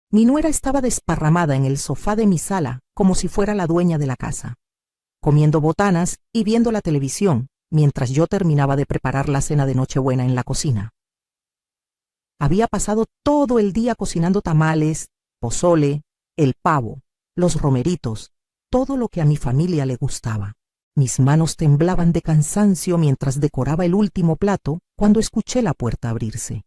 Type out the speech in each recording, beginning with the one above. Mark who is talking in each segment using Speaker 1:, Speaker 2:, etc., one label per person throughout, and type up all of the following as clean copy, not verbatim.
Speaker 1: Mi nuera estaba desparramada en el sofá de mi sala como si fuera la dueña de la casa, comiendo botanas y viendo la televisión, mientras yo terminaba de preparar la cena de Nochebuena en la cocina. Había pasado todo el día cocinando tamales, pozole, el pavo, los romeritos, todo lo que a mi familia le gustaba. Mis manos temblaban de cansancio mientras decoraba el último plato cuando escuché la puerta abrirse.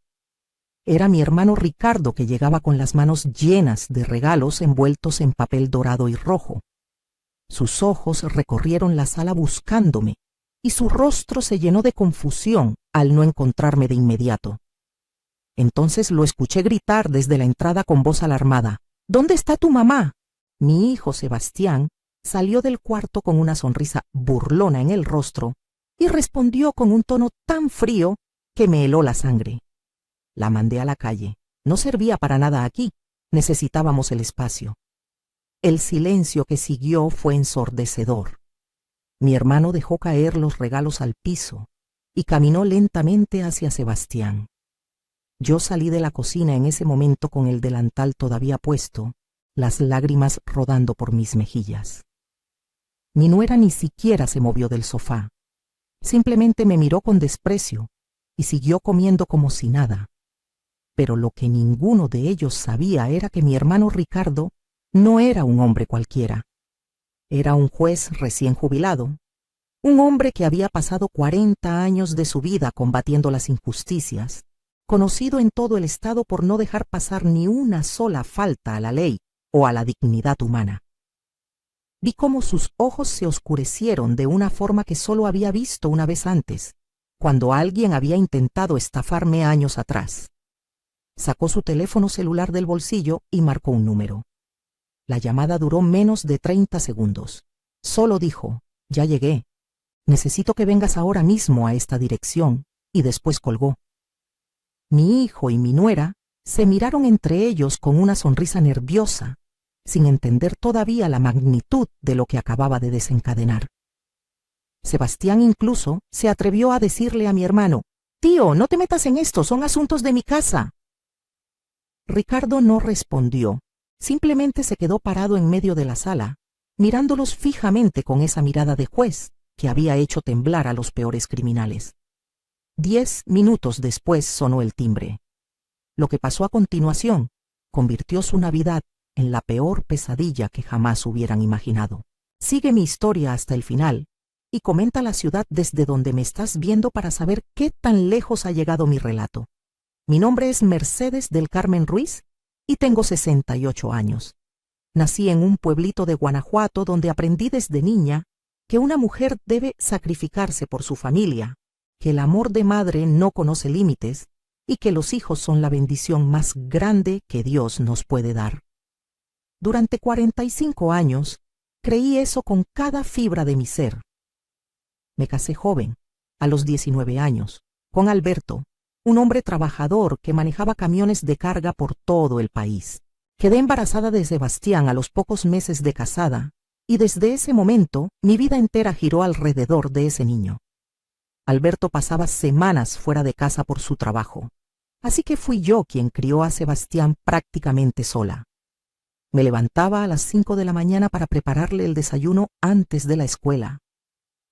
Speaker 1: Era mi hermano Ricardo, que llegaba con las manos llenas de regalos envueltos en papel dorado y rojo. Sus ojos recorrieron la sala buscándome y su rostro se llenó de confusión al no encontrarme de inmediato. Entonces lo escuché gritar desde la entrada con voz alarmada: «¿Dónde está tu mamá?». Mi hijo Sebastián salió del cuarto con una sonrisa burlona en el rostro y respondió con un tono tan frío que me heló la sangre. La mandé a la calle. No servía para nada aquí. Necesitábamos el espacio. El silencio que siguió fue ensordecedor. Mi hermano dejó caer los regalos al piso y caminó lentamente hacia Sebastián. Yo salí de la cocina en ese momento con el delantal todavía puesto, las lágrimas rodando por mis mejillas. Mi nuera ni siquiera se movió del sofá. Simplemente me miró con desprecio y siguió comiendo como si nada. Pero lo que ninguno de ellos sabía era que mi hermano Ricardo no era un hombre cualquiera. Era un juez recién jubilado, un hombre que había pasado 40 años de su vida combatiendo las injusticias, conocido en todo el estado por no dejar pasar ni una sola falta a la ley o a la dignidad humana. Vi cómo sus ojos se oscurecieron de una forma que solo había visto una vez antes, cuando alguien había intentado estafarme años atrás. Sacó su teléfono celular del bolsillo y marcó un número. La llamada duró menos de 30 segundos. Solo dijo: «Ya llegué. Necesito que vengas ahora mismo a esta dirección», y después colgó. Mi hijo y mi nuera se miraron entre ellos con una sonrisa nerviosa, sin entender todavía la magnitud de lo que acababa de desencadenar. Sebastián incluso se atrevió a decirle a mi hermano: «Tío, no te metas en esto, son asuntos de mi casa». Ricardo no respondió, simplemente se quedó parado en medio de la sala, mirándolos fijamente con esa mirada de juez que había hecho temblar a los peores criminales. 10 minutos después sonó el timbre. Lo que pasó a continuación convirtió su Navidad en la peor pesadilla que jamás hubieran imaginado. Sigue mi historia hasta el final y comenta la ciudad desde donde me estás viendo para saber qué tan lejos ha llegado mi relato. Mi nombre es Mercedes del Carmen Ruiz y tengo 68 años. Nací en un pueblito de Guanajuato donde aprendí desde niña que una mujer debe sacrificarse por su familia, que el amor de madre no conoce límites y que los hijos son la bendición más grande que Dios nos puede dar. Durante 45 años creí eso con cada fibra de mi ser. Me casé joven, a los 19 años, con Alberto, un hombre trabajador que manejaba camiones de carga por todo el país. Quedé embarazada de Sebastián a los pocos meses de casada y desde ese momento mi vida entera giró alrededor de ese niño. Alberto pasaba semanas fuera de casa por su trabajo, así que fui yo quien crió a Sebastián prácticamente sola. Me levantaba a las 5 de la mañana para prepararle el desayuno antes de la escuela.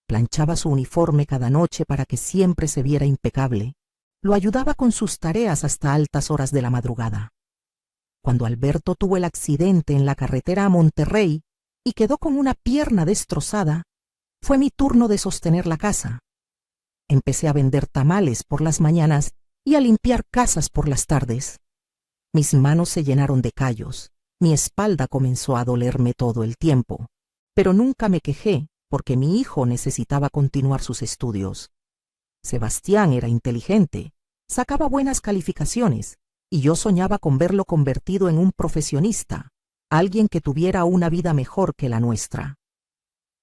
Speaker 1: Planchaba su uniforme cada noche para que siempre se viera impecable. Lo ayudaba con sus tareas hasta altas horas de la madrugada. Cuando Alberto tuvo el accidente en la carretera a Monterrey y quedó con una pierna destrozada, fue mi turno de sostener la casa. Empecé a vender tamales por las mañanas y a limpiar casas por las tardes. Mis manos se llenaron de callos, mi espalda comenzó a dolerme todo el tiempo, pero nunca me quejé porque mi hijo necesitaba continuar sus estudios. Sebastián era inteligente, sacaba buenas calificaciones y yo soñaba con verlo convertido en un profesionista, alguien que tuviera una vida mejor que la nuestra.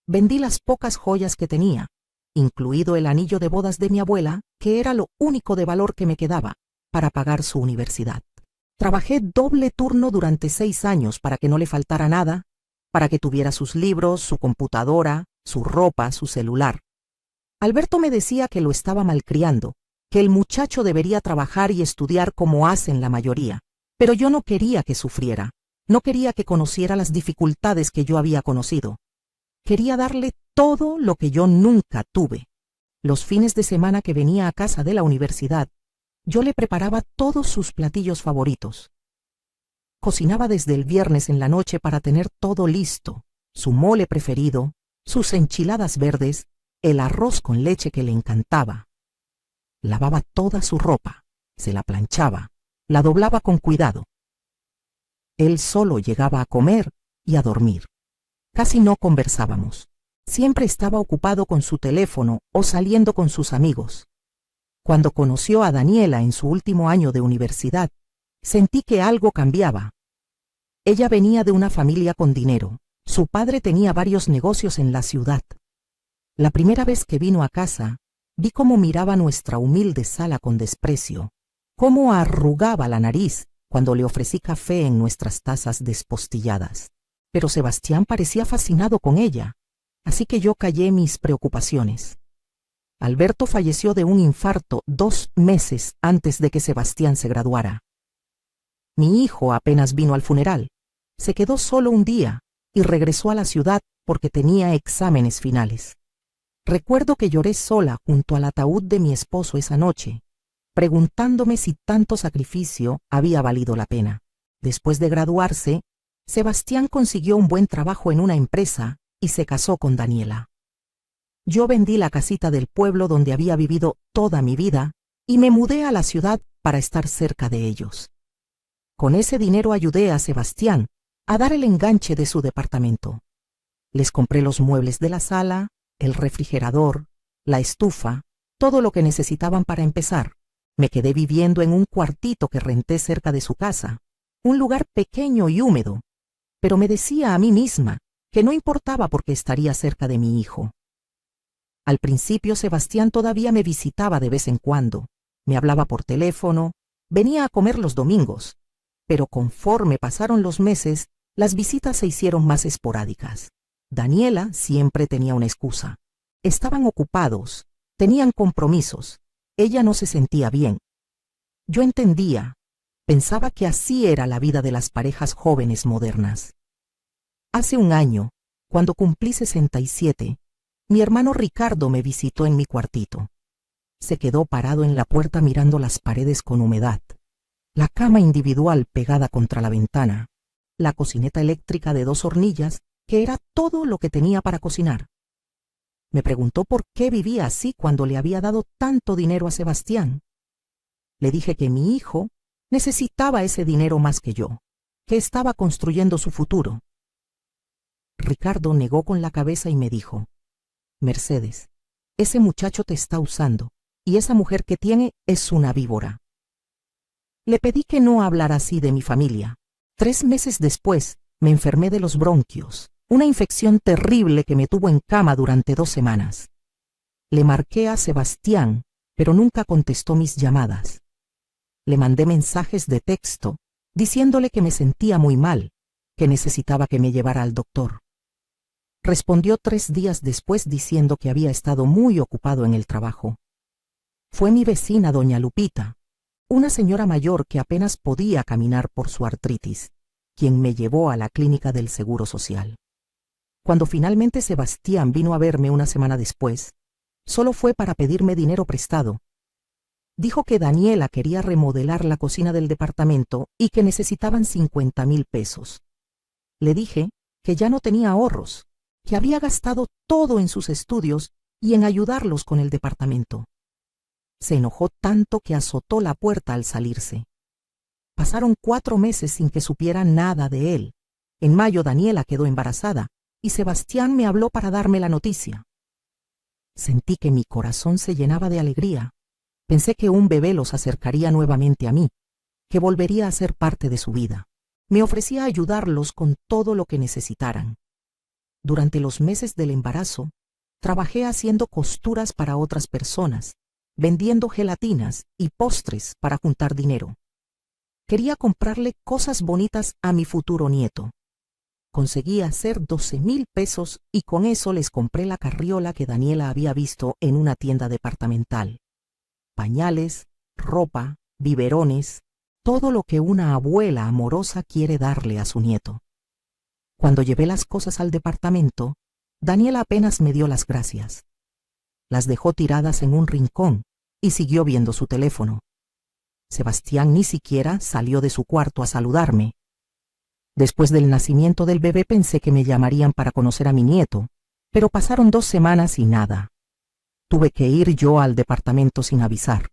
Speaker 1: Vendí las pocas joyas que tenía, incluido el anillo de bodas de mi abuela, que era lo único de valor que me quedaba, para pagar su universidad. Trabajé doble turno durante 6 años para que no le faltara nada, para que tuviera sus libros, su computadora, su ropa, su celular. Alberto me decía que lo estaba malcriando, que el muchacho debería trabajar y estudiar como hacen la mayoría, Pero yo no quería que sufriera, no quería que conociera las dificultades que yo había conocido. Quería darle todo lo que yo nunca tuve. Los fines de semana que venía a casa de la universidad, yo le preparaba todos sus platillos favoritos. Cocinaba desde el viernes en la noche para tener todo listo, su mole preferido, sus enchiladas verdes, el arroz con leche que le encantaba. Lavaba toda su ropa, se la planchaba, la doblaba con cuidado. Él solo llegaba a comer y a dormir. Casi no conversábamos. Siempre estaba ocupado con su teléfono o saliendo con sus amigos. Cuando conoció a Daniela en su último año de universidad, sentí que algo cambiaba. Ella venía de una familia con dinero. Su padre tenía varios negocios en la ciudad. La primera vez que vino a casa, vi cómo miraba nuestra humilde sala con desprecio, cómo arrugaba la nariz cuando le ofrecí café en nuestras tazas despostilladas. Pero Sebastián parecía fascinado con ella, así que yo callé mis preocupaciones. Alberto falleció de un infarto 2 meses antes de que Sebastián se graduara. Mi hijo apenas vino al funeral. Se quedó solo un día y regresó a la ciudad porque tenía exámenes finales. Recuerdo que lloré sola junto al ataúd de mi esposo esa noche, preguntándome si tanto sacrificio había valido la pena. Después de graduarse, Sebastián consiguió un buen trabajo en una empresa y se casó con Daniela. Yo vendí la casita del pueblo donde había vivido toda mi vida y me mudé a la ciudad para estar cerca de ellos. Con ese dinero ayudé a Sebastián a dar el enganche de su departamento. Les compré los muebles de la sala, el refrigerador, la estufa, todo lo que necesitaban para empezar. Me quedé viviendo en un cuartito que renté cerca de su casa, un lugar pequeño y húmedo, pero me decía a mí misma que no importaba porque estaría cerca de mi hijo. Al principio Sebastián todavía me visitaba de vez en cuando, me hablaba por teléfono, venía a comer los domingos, pero conforme pasaron los meses, las visitas se hicieron más esporádicas. Daniela siempre tenía una excusa. Estaban ocupados, tenían compromisos, ella no se sentía bien. Yo entendía, pensaba que así era la vida de las parejas jóvenes modernas. Hace un año, cuando cumplí 67, mi hermano Ricardo me visitó en mi cuartito. Se quedó parado en la puerta mirando las paredes con humedad, la cama individual pegada contra la ventana, la cocineta eléctrica de 2 hornillas, que era todo lo que tenía para cocinar. Me preguntó por qué vivía así cuando le había dado tanto dinero a Sebastián. Le dije que mi hijo necesitaba ese dinero más que yo, que estaba construyendo su futuro. Ricardo negó con la cabeza y me dijo: Mercedes, ese muchacho te está usando, y esa mujer que tiene es una víbora. Le pedí que no hablara así de mi familia. 3 meses después, me enfermé de los bronquios, una infección terrible que me tuvo en cama durante 2 semanas. Le marqué a Sebastián, pero nunca contestó mis llamadas. Le mandé mensajes de texto, diciéndole que me sentía muy mal, que necesitaba que me llevara al doctor. Respondió 3 días después diciendo que había estado muy ocupado en el trabajo. Fue mi vecina, doña Lupita, una señora mayor que apenas podía caminar por su artritis, quien me llevó a la clínica del Seguro Social. Cuando finalmente Sebastián vino a verme una semana después, solo fue para pedirme dinero prestado. Dijo que Daniela quería remodelar la cocina del departamento y que necesitaban 50,000 pesos. Le dije que ya no tenía ahorros, que había gastado todo en sus estudios y en ayudarlos con el departamento. Se enojó tanto que azotó la puerta al salirse. Pasaron 4 meses sin que supiera nada de él. En mayo Daniela quedó embarazada y Sebastián me habló para darme la noticia. Sentí que mi corazón se llenaba de alegría. Pensé que un bebé los acercaría nuevamente a mí, que volvería a ser parte de su vida. Me ofrecía ayudarlos con todo lo que necesitaran. Durante los meses del embarazo, trabajé haciendo costuras para otras personas, vendiendo gelatinas y postres para juntar dinero. Quería comprarle cosas bonitas a mi futuro nieto. Conseguí hacer 12,000 pesos y con eso les compré la carriola que Daniela había visto en una tienda departamental. Pañales, ropa, biberones, todo lo que una abuela amorosa quiere darle a su nieto. Cuando llevé las cosas al departamento, Daniela apenas me dio las gracias. Las dejó tiradas en un rincón y siguió viendo su teléfono. Sebastián ni siquiera salió de su cuarto a saludarme. Después del nacimiento del bebé pensé que me llamarían para conocer a mi nieto, pero pasaron 2 semanas y nada. Tuve que ir yo al departamento sin avisar.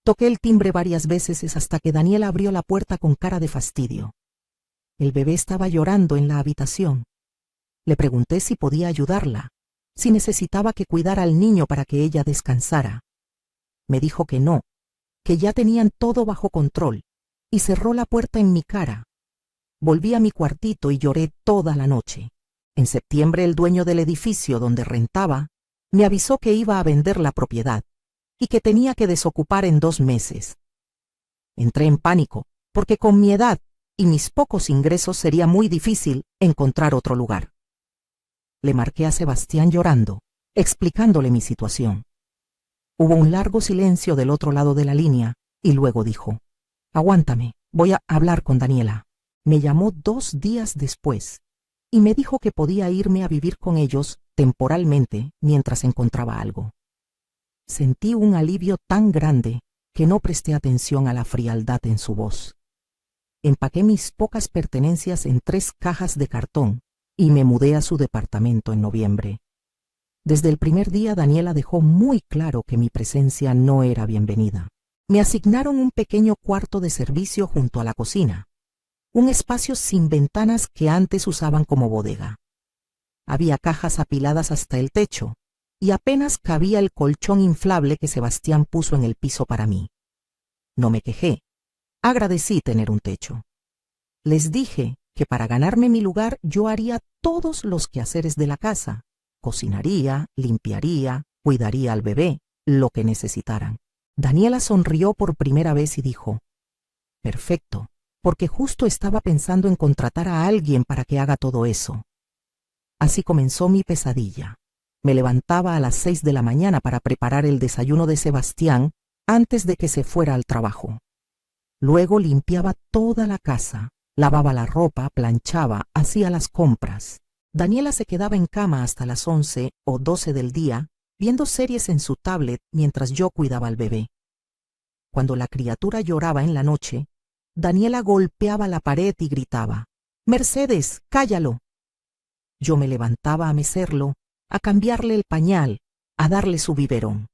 Speaker 1: Toqué el timbre varias veces hasta que Daniela abrió la puerta con cara de fastidio. El bebé estaba llorando en la habitación. Le pregunté si podía ayudarla, si necesitaba que cuidara al niño para que ella descansara. Me dijo que no, que ya tenían todo bajo control, y cerró la puerta en mi cara. Volví a mi cuartito y lloré toda la noche. En septiembre el dueño del edificio donde rentaba me avisó que iba a vender la propiedad y que tenía que desocupar en 2 meses. Entré en pánico, porque con mi edad y mis pocos ingresos sería muy difícil encontrar otro lugar. Le marqué a Sebastián llorando, explicándole mi situación. Hubo un largo silencio del otro lado de la línea y luego dijo: «Aguántame, voy a hablar con Daniela». Me llamó 2 días después y me dijo que podía irme a vivir con ellos temporalmente mientras encontraba algo. Sentí un alivio tan grande que no presté atención a la frialdad en su voz. Empaqué mis pocas pertenencias en 3 cajas de cartón y me mudé a su departamento en noviembre. Desde el primer día Daniela dejó muy claro que mi presencia no era bienvenida. Me asignaron un pequeño cuarto de servicio junto a la cocina, un espacio sin ventanas que antes usaban como bodega. Había cajas apiladas hasta el techo y apenas cabía el colchón inflable que Sebastián puso en el piso para mí. No me quejé, agradecí tener un techo. Les dije que para ganarme mi lugar yo haría todos los quehaceres de la casa, cocinaría, limpiaría, cuidaría al bebé, lo que necesitaran. Daniela sonrió por primera vez y dijo: «Perfecto, porque justo estaba pensando en contratar a alguien para que haga todo eso». Así comenzó mi pesadilla. Me levantaba a las 6 de la mañana para preparar el desayuno de Sebastián antes de que se fuera al trabajo. Luego limpiaba toda la casa, lavaba la ropa, planchaba, hacía las compras. Daniela se quedaba en cama hasta las 11 o 12 del día, viendo series en su tablet mientras yo cuidaba al bebé. Cuando la criatura lloraba en la noche, Daniela golpeaba la pared y gritaba: «Mercedes, cállalo». Yo me levantaba a mecerlo, a cambiarle el pañal, a darle su biberón.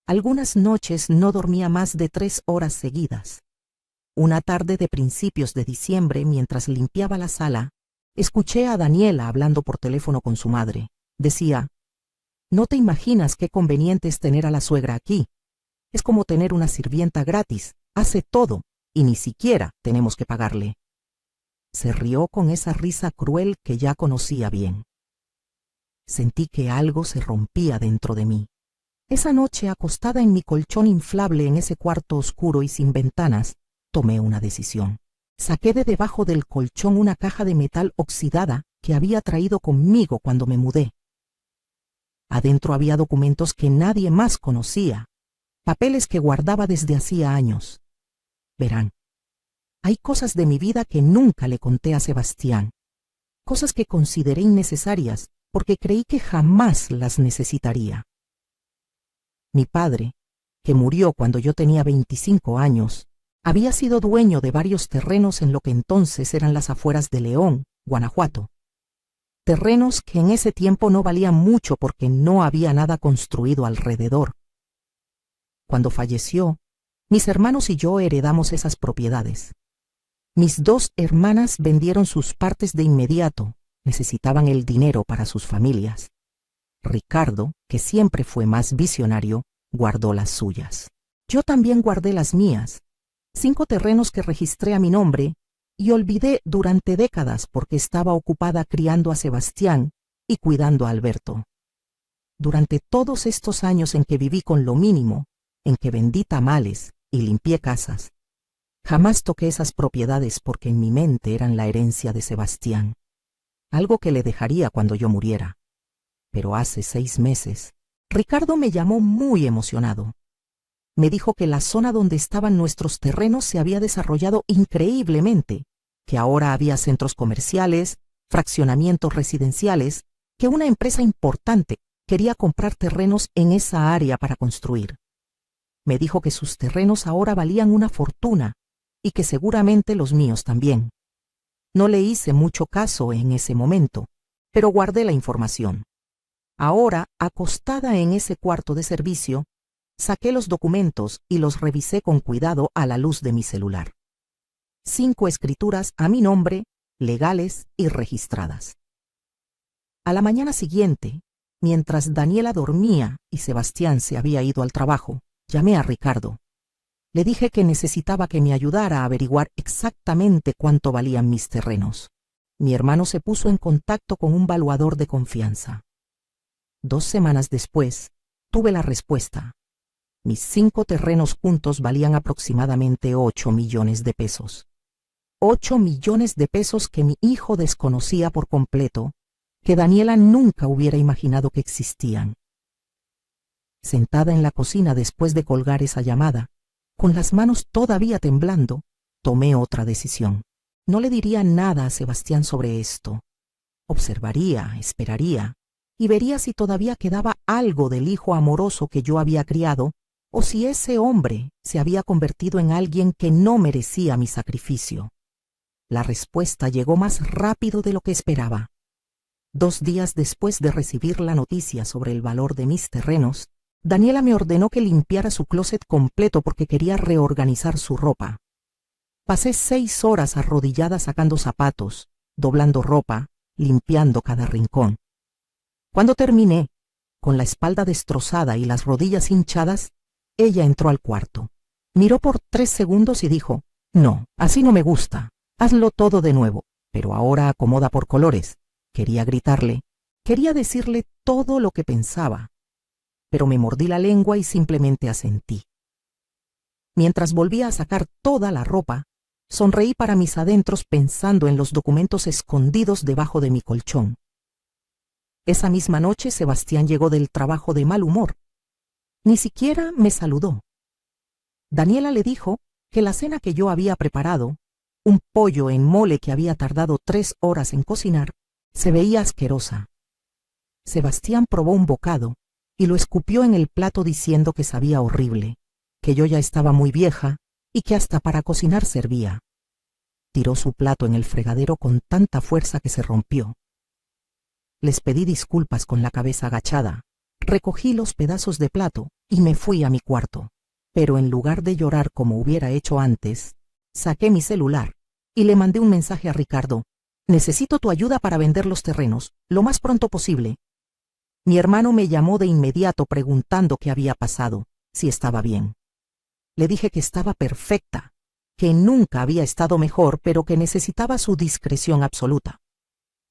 Speaker 1: Algunas noches no dormía más de 3 horas seguidas. Una tarde de principios de diciembre, mientras limpiaba la sala, escuché a Daniela hablando por teléfono con su madre. Decía: «No te imaginas qué conveniente es tener a la suegra aquí. Es como tener una sirvienta gratis, hace todo y ni siquiera tenemos que pagarle». Se rió con esa risa cruel que ya conocía bien. Sentí que algo se rompía dentro de mí. Esa noche, acostada en mi colchón inflable en ese cuarto oscuro y sin ventanas, tomé una decisión. Saqué de debajo del colchón una caja de metal oxidada que había traído conmigo cuando me mudé. Adentro había documentos que nadie más conocía, papeles que guardaba desde hacía años. Verán, hay cosas de mi vida que nunca le conté a Sebastián, cosas que consideré innecesarias porque creí que jamás las necesitaría. Mi padre, que murió cuando yo tenía 25 años, había sido dueño de varios terrenos en lo que entonces eran las afueras de León, Guanajuato. Terrenos que en ese tiempo no valían mucho porque no había nada construido alrededor. Cuando falleció, mis hermanos y yo heredamos esas propiedades. Mis 2 hermanas vendieron sus partes de inmediato, necesitaban el dinero para sus familias. Ricardo, que siempre fue más visionario, guardó las suyas. Yo también guardé las mías, 5 terrenos que registré a mi nombre y olvidé durante décadas porque estaba ocupada criando a Sebastián y cuidando a Alberto. Durante todos estos años en que viví con lo mínimo, en que vendí tamales y limpié casas, jamás toqué esas propiedades porque en mi mente eran la herencia de Sebastián, algo que le dejaría cuando yo muriera. Pero hace 6 meses, Ricardo me llamó muy emocionado. Me dijo que la zona donde estaban nuestros terrenos se había desarrollado increíblemente, que ahora había centros comerciales, fraccionamientos residenciales, que una empresa importante quería comprar terrenos en esa área para construir. Me dijo que sus terrenos ahora valían una fortuna y que seguramente los míos también. No le hice mucho caso en ese momento, pero guardé la información. Ahora, acostada en ese cuarto de servicio, saqué los documentos y los revisé con cuidado a la luz de mi celular. 5 escrituras a mi nombre, legales y registradas. A la mañana siguiente, mientras Daniela dormía y Sebastián se había ido al trabajo, llamé a Ricardo. Le dije que necesitaba que me ayudara a averiguar exactamente cuánto valían mis terrenos. Mi hermano se puso en contacto con un valuador de confianza. 2 semanas después, tuve la respuesta. Mis 5 terrenos juntos valían aproximadamente 8 millones de pesos. 8 millones de pesos que mi hijo desconocía por completo, que Daniela nunca hubiera imaginado que existían. Sentada en la cocina después de colgar esa llamada, con las manos todavía temblando, tomé otra decisión. No le diría nada a Sebastián sobre esto. Observaría, esperaría, y vería si todavía quedaba algo del hijo amoroso que yo había criado, o si ese hombre se había convertido en alguien que no merecía mi sacrificio. La respuesta llegó más rápido de lo que esperaba. 2 días después de recibir la noticia sobre el valor de mis terrenos, Daniela me ordenó que limpiara su closet completo porque quería reorganizar su ropa. Pasé 6 horas arrodillada sacando zapatos, doblando ropa, limpiando cada rincón. Cuando terminé, con la espalda destrozada y las rodillas hinchadas, ella entró al cuarto. Miró por 3 segundos y dijo: «No, así no me gusta. Hazlo todo de nuevo, pero ahora acomoda por colores». Quería gritarle, quería decirle todo lo que pensaba, pero me mordí la lengua y simplemente asentí. Mientras volvía a sacar toda la ropa, sonreí para mis adentros pensando en los documentos escondidos debajo de mi colchón. Esa misma noche Sebastián llegó del trabajo de mal humor. Ni siquiera me saludó. Daniela le dijo que la cena que yo había preparado, un pollo en mole que había tardado 3 horas en cocinar, se veía asquerosa. Sebastián probó un bocado y lo escupió en el plato diciendo que sabía horrible, que yo ya estaba muy vieja y que hasta para cocinar servía. Tiró su plato en el fregadero con tanta fuerza que se rompió. Les pedí disculpas con la cabeza agachada, recogí los pedazos de plato y me fui a mi cuarto. Pero en lugar de llorar como hubiera hecho antes, saqué mi celular y le mandé un mensaje a Ricardo: «Necesito tu ayuda para vender los terrenos, lo más pronto posible». Mi hermano me llamó de inmediato preguntando qué había pasado, si estaba bien. Le dije que estaba perfecta, que nunca había estado mejor, pero que necesitaba su discreción absoluta.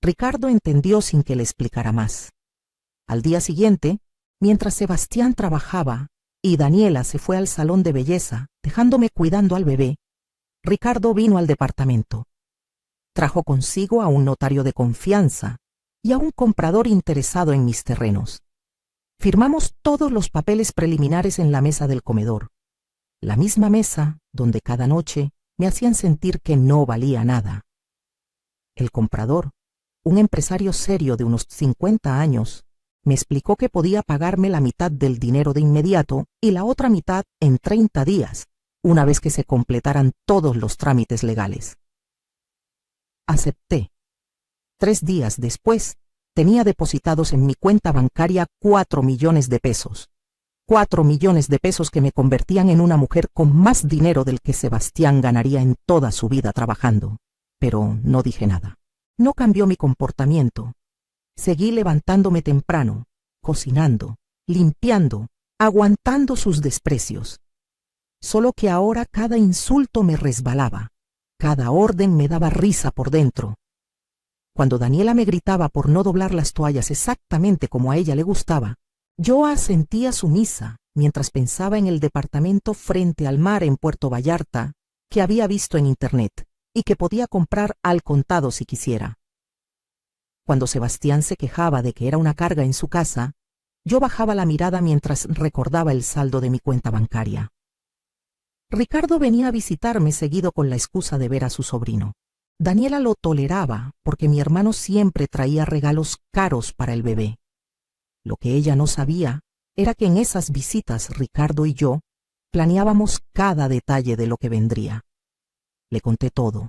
Speaker 1: Ricardo entendió sin que le explicara más. Al día siguiente, mientras Sebastián trabajaba y Daniela se fue al salón de belleza, dejándome cuidando al bebé, Ricardo vino al departamento. Trajo consigo a un notario de confianza y a un comprador interesado en mis terrenos. Firmamos todos los papeles preliminares en la mesa del comedor, la misma mesa donde cada noche me hacían sentir que no valía nada. El comprador, un empresario serio de unos 50 años, me explicó que podía pagarme la mitad del dinero de inmediato y la otra mitad en 30 días, una vez que se completaran todos los trámites legales. Acepté. 3 días después, tenía depositados en mi cuenta bancaria 4 millones de pesos. 4 millones de pesos que me convertían en una mujer con más dinero del que Sebastián ganaría en toda su vida trabajando. Pero no dije nada. No cambió mi comportamiento. Seguí levantándome temprano, cocinando, limpiando, aguantando sus desprecios. Solo que ahora cada insulto me resbalaba, cada orden me daba risa por dentro. Cuando Daniela me gritaba por no doblar las toallas exactamente como a ella le gustaba, yo asentía sumisa mientras pensaba en el departamento frente al mar en Puerto Vallarta que había visto en internet y que podía comprar al contado si quisiera. Cuando Sebastián se quejaba de que era una carga en su casa, yo bajaba la mirada mientras recordaba el saldo de mi cuenta bancaria. Ricardo venía a visitarme seguido con la excusa de ver a su sobrino. Daniela lo toleraba porque mi hermano siempre traía regalos caros para el bebé. Lo que ella no sabía era que en esas visitas Ricardo y yo planeábamos cada detalle de lo que vendría. Le conté todo,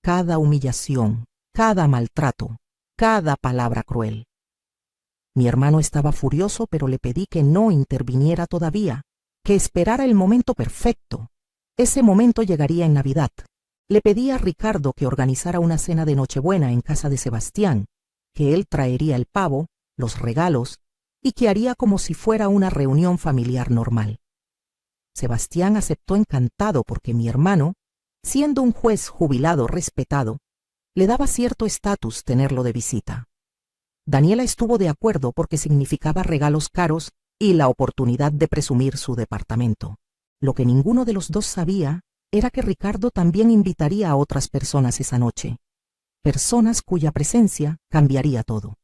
Speaker 1: cada humillación, cada maltrato, cada palabra cruel. Mi hermano estaba furioso, pero le pedí que no interviniera todavía, que esperara el momento perfecto. Ese momento llegaría en Navidad. Le pedí a Ricardo que organizara una cena de Nochebuena en casa de Sebastián, que él traería el pavo, los regalos, y que haría como si fuera una reunión familiar normal. Sebastián aceptó encantado porque mi hermano, siendo un juez jubilado respetado, le daba cierto estatus tenerlo de visita. Daniela estuvo de acuerdo porque significaba regalos caros y la oportunidad de presumir su departamento. Lo que ninguno de los dos sabía era que Ricardo también invitaría a otras personas esa noche, personas cuya presencia cambiaría todo.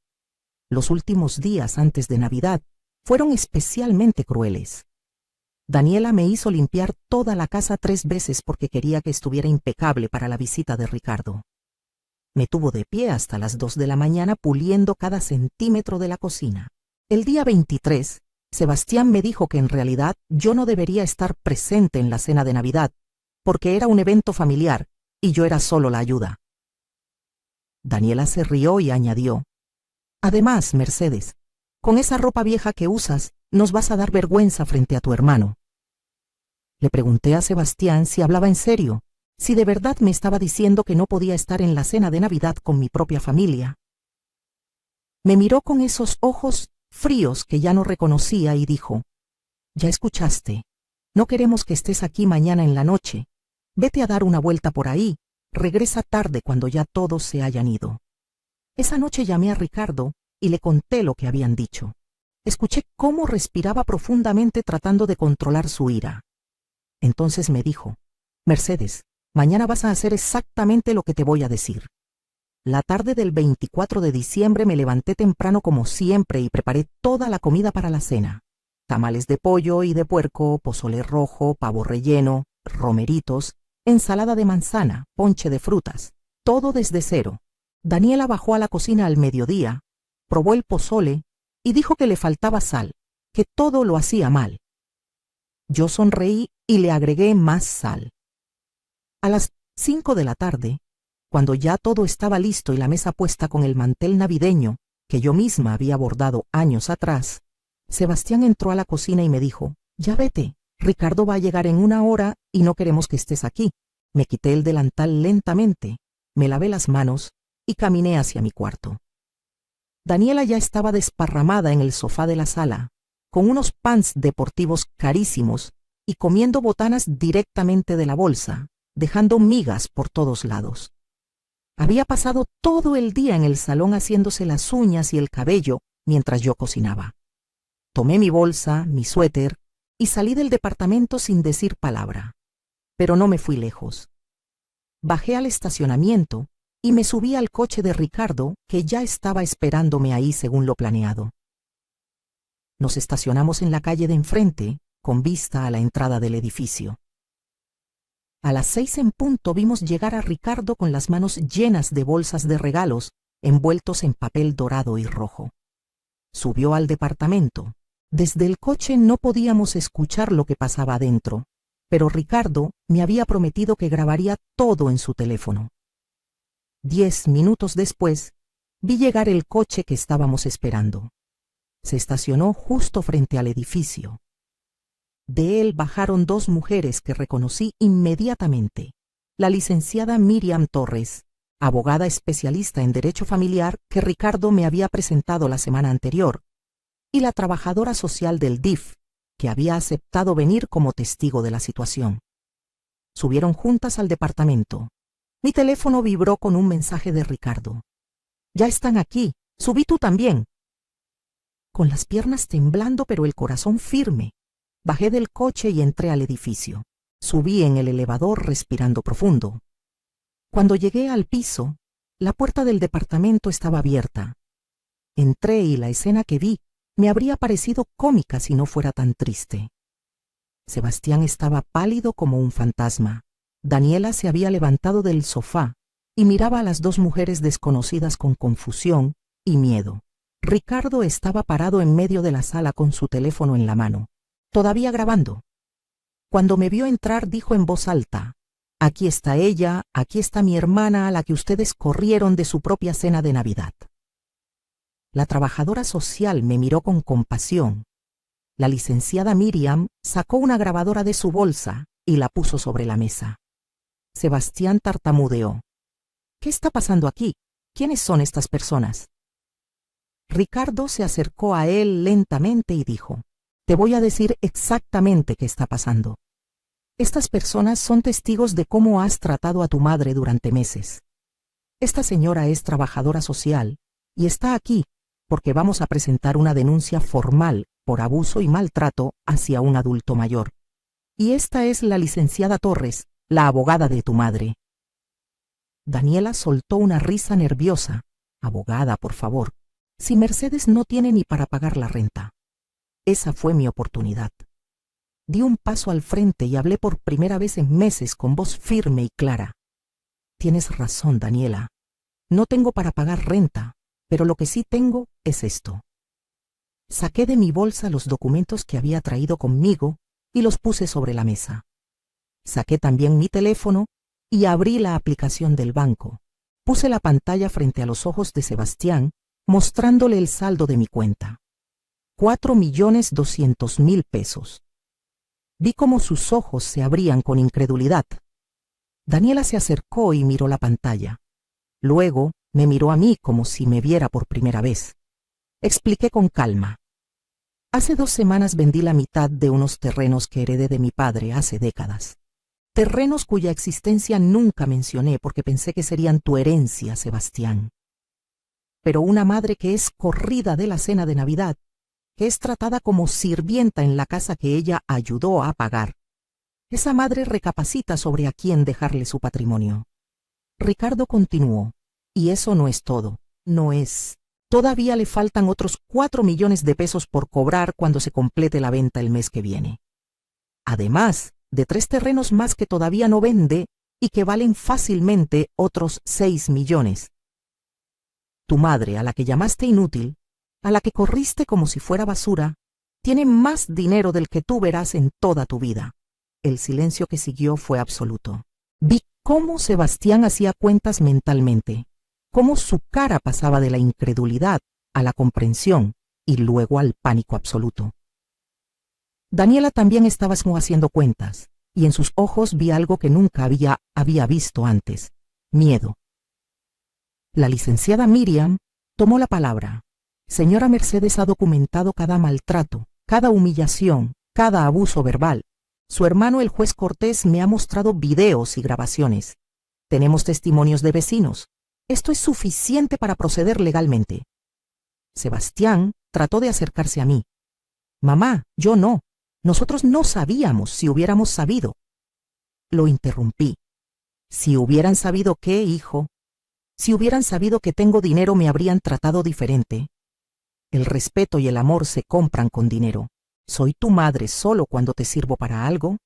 Speaker 1: Los últimos días antes de Navidad fueron especialmente crueles. Daniela me hizo limpiar toda la casa 3 veces porque quería que estuviera impecable para la visita de Ricardo. Me tuvo de pie hasta las 2 de la mañana puliendo cada centímetro de la cocina. El día 23, Sebastián me dijo que en realidad yo no debería estar presente en la cena de Navidad, porque era un evento familiar y yo era solo la ayuda. Daniela se rió y añadió: «Además, Mercedes, con esa ropa vieja que usas, nos vas a dar vergüenza frente a tu hermano». Le pregunté a Sebastián si hablaba en serio, si de verdad me estaba diciendo que no podía estar en la cena de Navidad con mi propia familia. Me miró con esos ojos fríos que ya no reconocía y dijo: «Ya escuchaste, no queremos que estés aquí mañana en la noche. Vete a dar una vuelta por ahí, regresa tarde cuando ya todos se hayan ido». Esa noche llamé a Ricardo y le conté lo que habían dicho. Escuché cómo respiraba profundamente tratando de controlar su ira. Entonces me dijo: «Mercedes, mañana vas a hacer exactamente lo que te voy a decir». La tarde del 24 de diciembre me levanté temprano como siempre y preparé toda la comida para la cena. Tamales de pollo y de puerco, pozole rojo, pavo relleno, romeritos, ensalada de manzana, ponche de frutas, todo desde cero. Daniela bajó a la cocina al mediodía, probó el pozole y dijo que le faltaba sal, que todo lo hacía mal. Yo sonreí y le agregué más sal. A las 5 de la tarde, cuando ya todo estaba listo y la mesa puesta con el mantel navideño que yo misma había bordado años atrás, Sebastián entró a la cocina y me dijo: «Ya vete, Ricardo va a llegar en 1 hora y no queremos que estés aquí». Me quité el delantal lentamente, me lavé las manos y caminé hacia mi cuarto. Daniela ya estaba desparramada en el sofá de la sala, con unos pants deportivos carísimos y comiendo botanas directamente de la bolsa, dejando migas por todos lados. Había pasado todo el día en el salón haciéndose las uñas y el cabello mientras yo cocinaba. Tomé mi bolsa, mi suéter y salí del departamento sin decir palabra. Pero no me fui lejos. Bajé al estacionamiento y me subí al coche de Ricardo, que ya estaba esperándome ahí según lo planeado. Nos estacionamos en la calle de enfrente, con vista a la entrada del edificio. A las 6 en punto vimos llegar a Ricardo con las manos llenas de bolsas de regalos envueltos en papel dorado y rojo. Subió al departamento. Desde el coche no podíamos escuchar lo que pasaba adentro, pero Ricardo me había prometido que grabaría todo en su teléfono. 10 minutos después, vi llegar el coche que estábamos esperando. Se estacionó justo frente al edificio. De él bajaron 2 mujeres que reconocí inmediatamente: la licenciada Miriam Torres, abogada especialista en derecho familiar que Ricardo me había presentado la semana anterior, y la trabajadora social del DIF, que había aceptado venir como testigo de la situación. Subieron juntas al departamento. Mi teléfono vibró con un mensaje de Ricardo: «Ya están aquí, subí tú también». Con las piernas temblando pero el corazón firme, bajé del coche y entré al edificio. Subí en el elevador respirando profundo. Cuando llegué al piso, la puerta del departamento estaba abierta. Entré y la escena que vi me habría parecido cómica si no fuera tan triste. Sebastián estaba pálido como un fantasma. Daniela se había levantado del sofá y miraba a las dos mujeres desconocidas con confusión y miedo. Ricardo estaba parado en medio de la sala con su teléfono en la mano, todavía grabando. Cuando me vio entrar dijo en voz alta: «Aquí está ella, aquí está mi hermana a la que ustedes corrieron de su propia cena de Navidad». La trabajadora social me miró con compasión. La licenciada Miriam sacó una grabadora de su bolsa y la puso sobre la mesa. Sebastián tartamudeó: «¿Qué está pasando aquí? ¿Quiénes son estas personas?». Ricardo se acercó a él lentamente y dijo: «Te voy a decir exactamente qué está pasando. Estas personas son testigos de cómo has tratado a tu madre durante meses. Esta señora es trabajadora social y está aquí porque vamos a presentar una denuncia formal por abuso y maltrato hacia un adulto mayor. Y esta es la licenciada Torres, la abogada de tu madre». Daniela soltó una risa nerviosa. «Abogada, por favor. Si Mercedes no tiene ni para pagar la renta». Esa fue mi oportunidad. Di un paso al frente y hablé por primera vez en meses con voz firme y clara. «Tienes razón, Daniela. No tengo para pagar renta, pero lo que sí tengo es esto». Saqué de mi bolsa los documentos que había traído conmigo y los puse sobre la mesa. Saqué también mi teléfono y abrí la aplicación del banco. Puse la pantalla frente a los ojos de Sebastián, mostrándole el saldo de mi cuenta. 4.200.000 pesos. Vi cómo sus ojos se abrían con incredulidad. Daniela se acercó y miró la pantalla. Luego me miró a mí como si me viera por primera vez. Expliqué con calma: «Hace 2 semanas vendí la mitad de unos terrenos que heredé de mi padre hace décadas. Terrenos cuya existencia nunca mencioné porque pensé que serían tu herencia, Sebastián. Pero una madre que es corrida de la cena de Navidad, que es tratada como sirvienta en la casa que ella ayudó a pagar, esa madre recapacita sobre a quién dejarle su patrimonio». Ricardo continuó: «Y eso no es todo, no es. Todavía le faltan otros 4 millones de pesos por cobrar cuando se complete la venta el mes que viene. Además de 3 terrenos más que todavía no vende y que valen fácilmente otros 6 millones. Tu madre, a la que llamaste inútil, a la que corriste como si fuera basura, tiene más dinero del que tú verás en toda tu vida». El silencio que siguió fue absoluto. Vi cómo Sebastián hacía cuentas mentalmente, cómo su cara pasaba de la incredulidad a la comprensión y luego al pánico absoluto. Daniela también estaba haciendo cuentas, y en sus ojos vi algo que nunca había visto antes: miedo. La licenciada Miriam tomó la palabra. «Señora Mercedes ha documentado cada maltrato, cada humillación, cada abuso verbal. Su hermano, el juez Cortés, me ha mostrado videos y grabaciones. Tenemos testimonios de vecinos. Esto es suficiente para proceder legalmente». Sebastián trató de acercarse a mí. «Mamá, yo no. Nosotros no sabíamos. Si hubiéramos sabido». Lo interrumpí. «Si hubieran sabido qué, hijo. Si hubieran sabido que tengo dinero, me habrían tratado diferente. El respeto y el amor se compran con dinero. ¿Soy tu madre solo cuando te sirvo para algo?».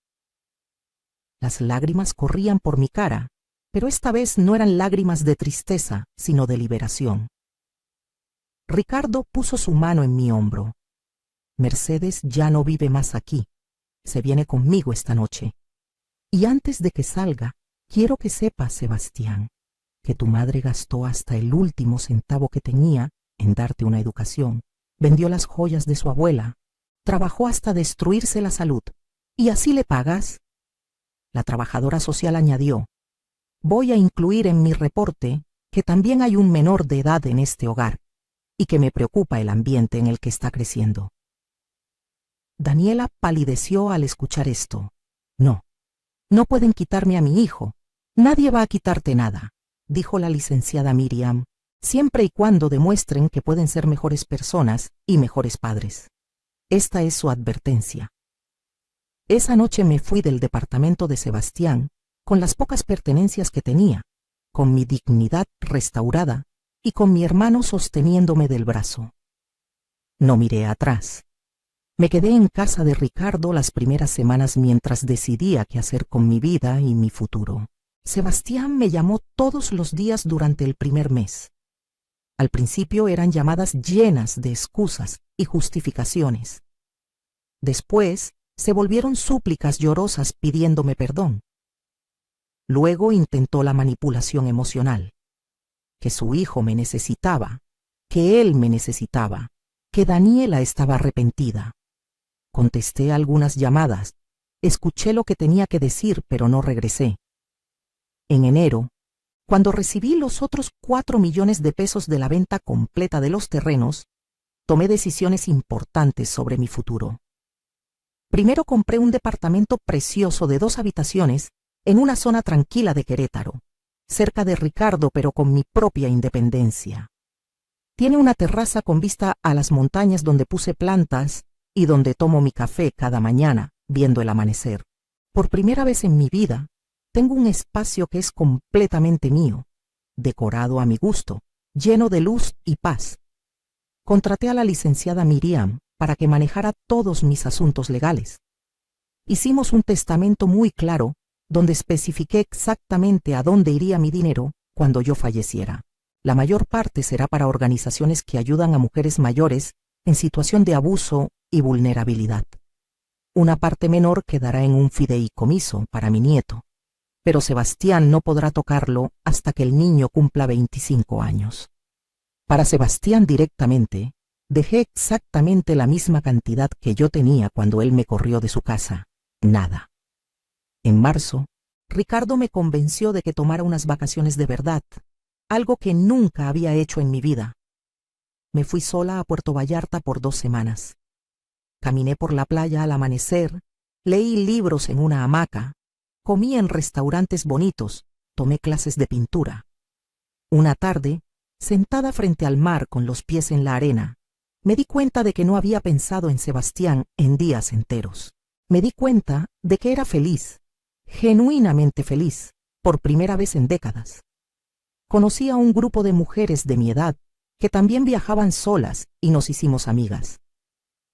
Speaker 1: Las lágrimas corrían por mi cara, pero esta vez no eran lágrimas de tristeza, sino de liberación. Ricardo puso su mano en mi hombro. «Mercedes ya no vive más aquí. Se viene conmigo esta noche. Y antes de que salga, quiero que sepas, Sebastián, que tu madre gastó hasta el último centavo que tenía en darte una educación, vendió las joyas de su abuela, trabajó hasta destruirse la salud, y así le pagas». La trabajadora social añadió: «Voy a incluir en mi reporte que también hay un menor de edad en este hogar, y que me preocupa el ambiente en el que está creciendo». Daniela palideció al escuchar esto. «No, no pueden quitarme a mi hijo. Nadie va a quitarte nada», dijo la licenciada Miriam, «siempre y cuando demuestren que pueden ser mejores personas y mejores padres. Esta es su advertencia». Esa noche me fui del departamento de Sebastián con las pocas pertenencias que tenía, con mi dignidad restaurada y con mi hermano sosteniéndome del brazo. No miré atrás. Me quedé en casa de Ricardo las primeras semanas mientras decidía qué hacer con mi vida y mi futuro. Sebastián me llamó todos los días durante el primer mes. Al principio eran llamadas llenas de excusas y justificaciones. Después se volvieron súplicas llorosas pidiéndome perdón. Luego intentó la manipulación emocional, que su hijo me necesitaba, que él me necesitaba, que Daniela estaba arrepentida. Contesté algunas llamadas, escuché lo que tenía que decir, pero no regresé. En enero, cuando recibí los otros 4 millones de pesos de la venta completa de los terrenos, tomé decisiones importantes sobre mi futuro. Primero compré un departamento precioso de 2 habitaciones en una zona tranquila de Querétaro, cerca de Ricardo, pero con mi propia independencia. Tiene una terraza con vista a las montañas donde puse plantas y donde tomo mi café cada mañana viendo el amanecer. Por primera vez en mi vida, tengo un espacio que es completamente mío, decorado a mi gusto, lleno de luz y paz. Contraté a la licenciada Miriam para que manejara todos mis asuntos legales. Hicimos un testamento muy claro donde especifiqué exactamente a dónde iría mi dinero cuando yo falleciera. La mayor parte será para organizaciones que ayudan a mujeres mayores en situación de abuso y vulnerabilidad. Una parte menor quedará en un fideicomiso para mi nieto, pero Sebastián no podrá tocarlo hasta que el niño cumpla 25 años. Para Sebastián directamente, dejé exactamente la misma cantidad que yo tenía cuando él me corrió de su casa, nada. En marzo, Ricardo me convenció de que tomara unas vacaciones de verdad, algo que nunca había hecho en mi vida. Me fui sola a Puerto Vallarta por 2 semanas. Caminé por la playa al amanecer, leí libros en una hamaca, comí en restaurantes bonitos, tomé clases de pintura. Una tarde, sentada frente al mar con los pies en la arena, me di cuenta de que no había pensado en Sebastián en días enteros. Me di cuenta de que era feliz, genuinamente feliz, por primera vez en décadas. Conocí a un grupo de mujeres de mi edad que también viajaban solas y nos hicimos amigas.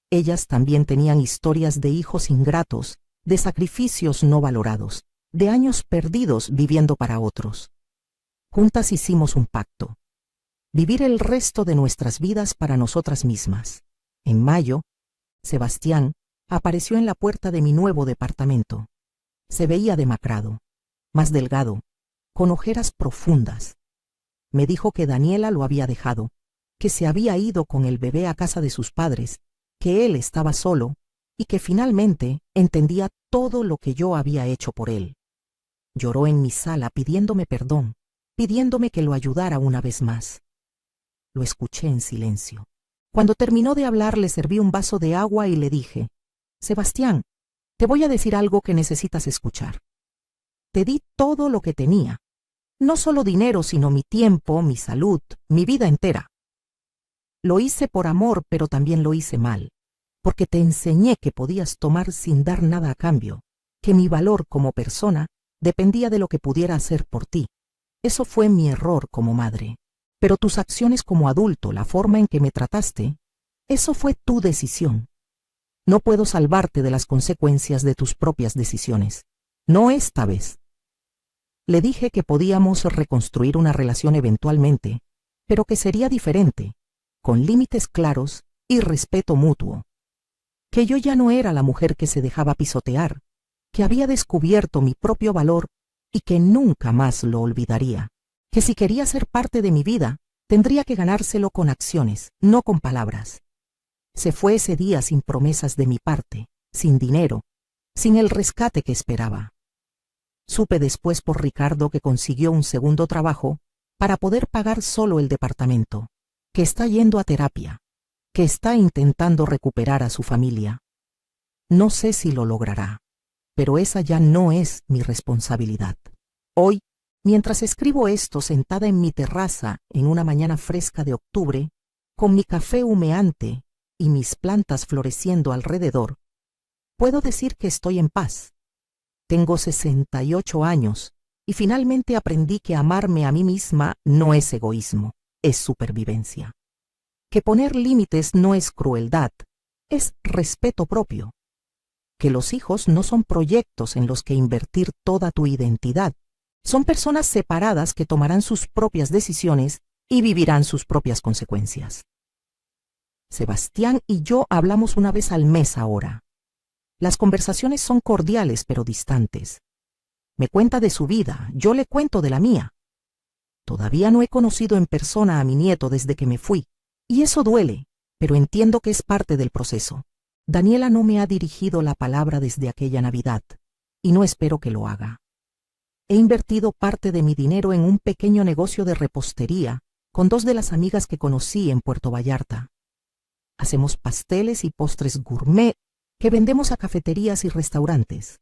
Speaker 1: Ellas también tenían historias de hijos ingratos, de sacrificios no valorados, de años perdidos viviendo para otros. Juntas hicimos un pacto: vivir el resto de nuestras vidas para nosotras mismas. En mayo, Sebastián apareció en la puerta de mi nuevo departamento. Se veía demacrado, más delgado, con ojeras profundas. Me dijo que Daniela lo había dejado, que se había ido con el bebé a casa de sus padres, que él estaba solo y que finalmente entendía todo lo que yo había hecho por él. Lloró en mi sala pidiéndome perdón, pidiéndome que lo ayudara una vez más. Lo escuché en silencio. Cuando terminó de hablar, le serví un vaso de agua y le dije: Sebastián, te voy a decir algo que necesitas escuchar. Te di todo lo que tenía, no solo dinero, sino mi tiempo, mi salud, mi vida entera. Lo hice por amor, pero también lo hice mal, porque te enseñé que podías tomar sin dar nada a cambio, que mi valor como persona dependía de lo que pudiera hacer por ti. Eso fue mi error como madre. Pero tus acciones como adulto, la forma en que me trataste, eso fue tu decisión. No puedo salvarte de las consecuencias de tus propias decisiones. No esta vez. Le dije que podíamos reconstruir una relación eventualmente, pero que sería diferente, con límites claros y respeto mutuo. Que yo ya no era la mujer que se dejaba pisotear, que había descubierto mi propio valor y que nunca más lo olvidaría. Que si quería ser parte de mi vida, tendría que ganárselo con acciones, no con palabras. Se fue ese día sin promesas de mi parte, sin dinero, sin el rescate que esperaba. Supe después por Ricardo que consiguió un segundo trabajo para poder pagar solo el departamento, que está yendo a terapia, que está intentando recuperar a su familia. No sé si lo logrará, pero esa ya no es mi responsabilidad. Hoy, mientras escribo esto sentada en mi terraza en una mañana fresca de octubre, con mi café humeante y mis plantas floreciendo alrededor, puedo decir que estoy en paz. Tengo 68 años y finalmente aprendí que amarme a mí misma no es egoísmo, es supervivencia. Que poner límites no es crueldad, es respeto propio. Que los hijos no son proyectos en los que invertir toda tu identidad. Son personas separadas que tomarán sus propias decisiones y vivirán sus propias consecuencias. Sebastián y yo hablamos una vez al mes ahora. Las conversaciones son cordiales pero distantes. Me cuenta de su vida, yo le cuento de la mía. Todavía no he conocido en persona a mi nieto desde que me fui, y eso duele, pero entiendo que es parte del proceso. Daniela no me ha dirigido la palabra desde aquella Navidad, y no espero que lo haga. He invertido parte de mi dinero en un pequeño negocio de repostería con 2 de las amigas que conocí en Puerto Vallarta. Hacemos pasteles y postres gourmet que vendemos a cafeterías y restaurantes.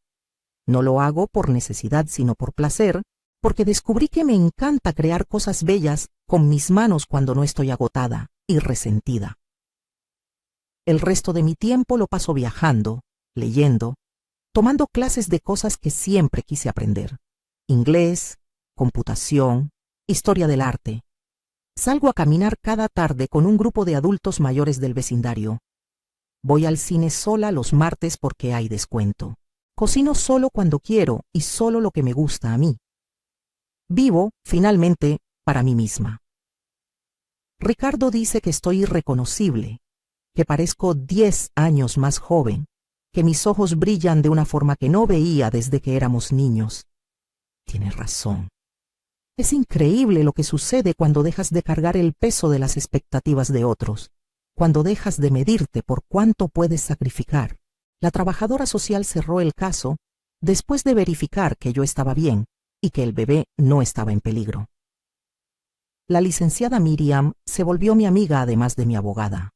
Speaker 1: No lo hago por necesidad, sino por placer, porque descubrí que me encanta crear cosas bellas con mis manos cuando no estoy agotada y resentida. El resto de mi tiempo lo paso viajando, leyendo, tomando clases de cosas que siempre quise aprender. Inglés, computación, historia del arte. Salgo a caminar cada tarde con un grupo de adultos mayores del vecindario. Voy al cine sola los martes porque hay descuento. Cocino solo cuando quiero y solo lo que me gusta a mí. Vivo, finalmente, para mí misma. Ricardo dice que estoy irreconocible, que parezco 10 años más joven, que mis ojos brillan de una forma que no veía desde que éramos niños. Tiene razón. Es increíble lo que sucede cuando dejas de cargar el peso de las expectativas de otros, cuando dejas de medirte por cuánto puedes sacrificar. La trabajadora social cerró el caso después de verificar que yo estaba bien y que el bebé no estaba en peligro. La licenciada Miriam se volvió mi amiga además de mi abogada.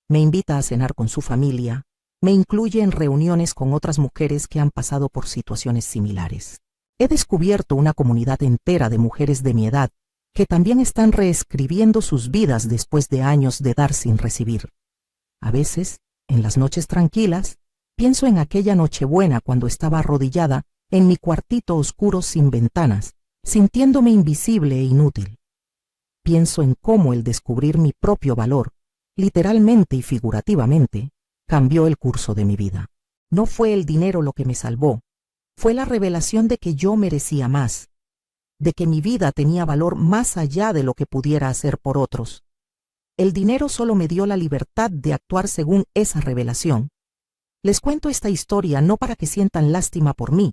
Speaker 1: Me invita a cenar con su familia, me incluye en reuniones con otras mujeres que han pasado por situaciones similares. He descubierto una comunidad entera de mujeres de mi edad que también están reescribiendo sus vidas después de años de dar sin recibir. A veces, en las noches tranquilas, pienso en aquella Nochebuena cuando estaba arrodillada en mi cuartito oscuro sin ventanas, sintiéndome invisible e inútil. Pienso en cómo el descubrir mi propio valor, literalmente y figurativamente, cambió el curso de mi vida. No fue el dinero lo que me salvó, fue la revelación de que yo merecía más, de que mi vida tenía valor más allá de lo que pudiera hacer por otros. El dinero solo me dio la libertad de actuar según esa revelación. Les cuento esta historia no para que sientan lástima por mí,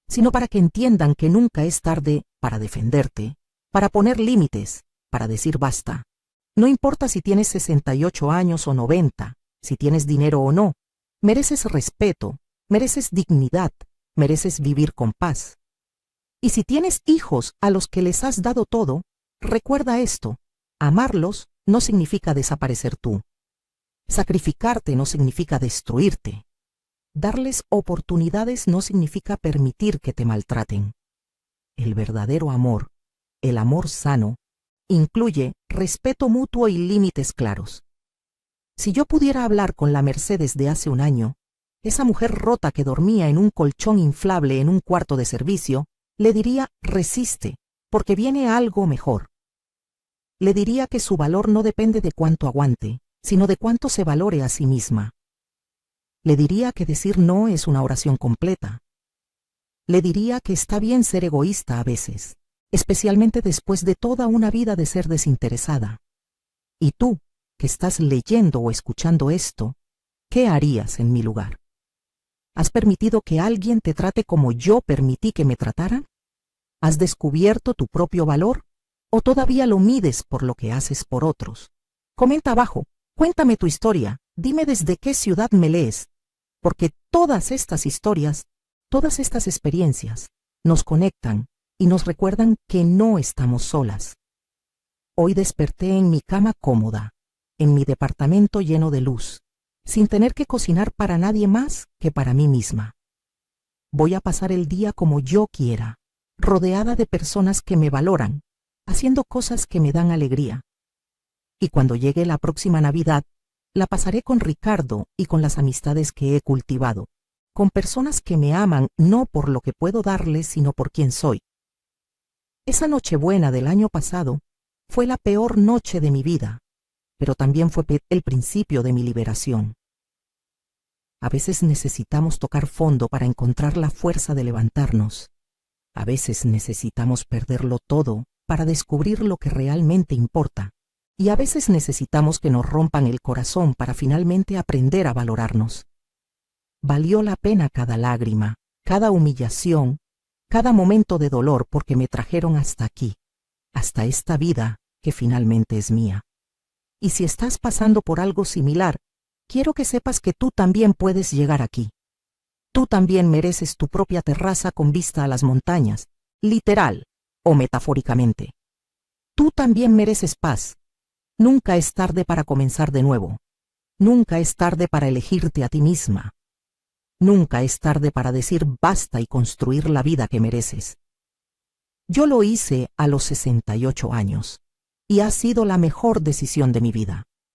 Speaker 1: sino para que entiendan que nunca es tarde para defenderte, para poner límites, para decir basta. No importa si tienes 68 años o 90, si tienes dinero o no, mereces respeto, mereces dignidad, mereces vivir con paz. Y si tienes hijos a los que les has dado todo, recuerda esto: amarlos no significa desaparecer tú. Sacrificarte no significa destruirte. Darles oportunidades no significa permitir que te maltraten. El verdadero amor, el amor sano, incluye respeto mutuo y límites claros. Si yo pudiera hablar con la Mercedes de hace un año, esa mujer rota que dormía en un colchón inflable en un cuarto de servicio, le diría: resiste, porque viene algo mejor. Le diría que su valor no depende de cuánto aguante, sino de cuánto se valore a sí misma. Le diría que decir no es una oración completa. Le diría que está bien ser egoísta a veces, especialmente después de toda una vida de ser desinteresada. Y tú, que estás leyendo o escuchando esto, ¿qué harías en mi lugar? ¿Has permitido que alguien te trate como yo permití que me trataran? ¿Has descubierto tu propio valor? ¿O todavía lo mides por lo que haces por otros? Comenta abajo, cuéntame tu historia, dime desde qué ciudad me lees, porque todas estas historias, todas estas experiencias, nos conectan y nos recuerdan que no estamos solas. Hoy desperté en mi cama cómoda, en mi departamento lleno de luz, sin tener que cocinar para nadie más que para mí misma. Voy a pasar el día como yo quiera, rodeada de personas que me valoran, haciendo cosas que me dan alegría. Y cuando llegue la próxima Navidad, la pasaré con Ricardo y con las amistades que he cultivado, con personas que me aman no por lo que puedo darles, sino por quien soy. Esa Nochebuena del año pasado fue la peor noche de mi vida, pero también fue el principio de mi liberación. A veces necesitamos tocar fondo para encontrar la fuerza de levantarnos. A veces necesitamos perderlo todo para descubrir lo que realmente importa. Y a veces necesitamos que nos rompan el corazón para finalmente aprender a valorarnos. Valió la pena cada lágrima, cada humillación, cada momento de dolor porque me trajeron hasta aquí, hasta esta vida que finalmente es mía. Y si estás pasando por algo similar, quiero que sepas que tú también puedes llegar aquí. Tú también mereces tu propia terraza con vista a las montañas, literal o metafóricamente. Tú también mereces paz. Nunca es tarde para comenzar de nuevo. Nunca es tarde para elegirte a ti misma. Nunca es tarde para decir basta y construir la vida que mereces. Yo lo hice a los 68 años y ha sido la mejor decisión de mi vida.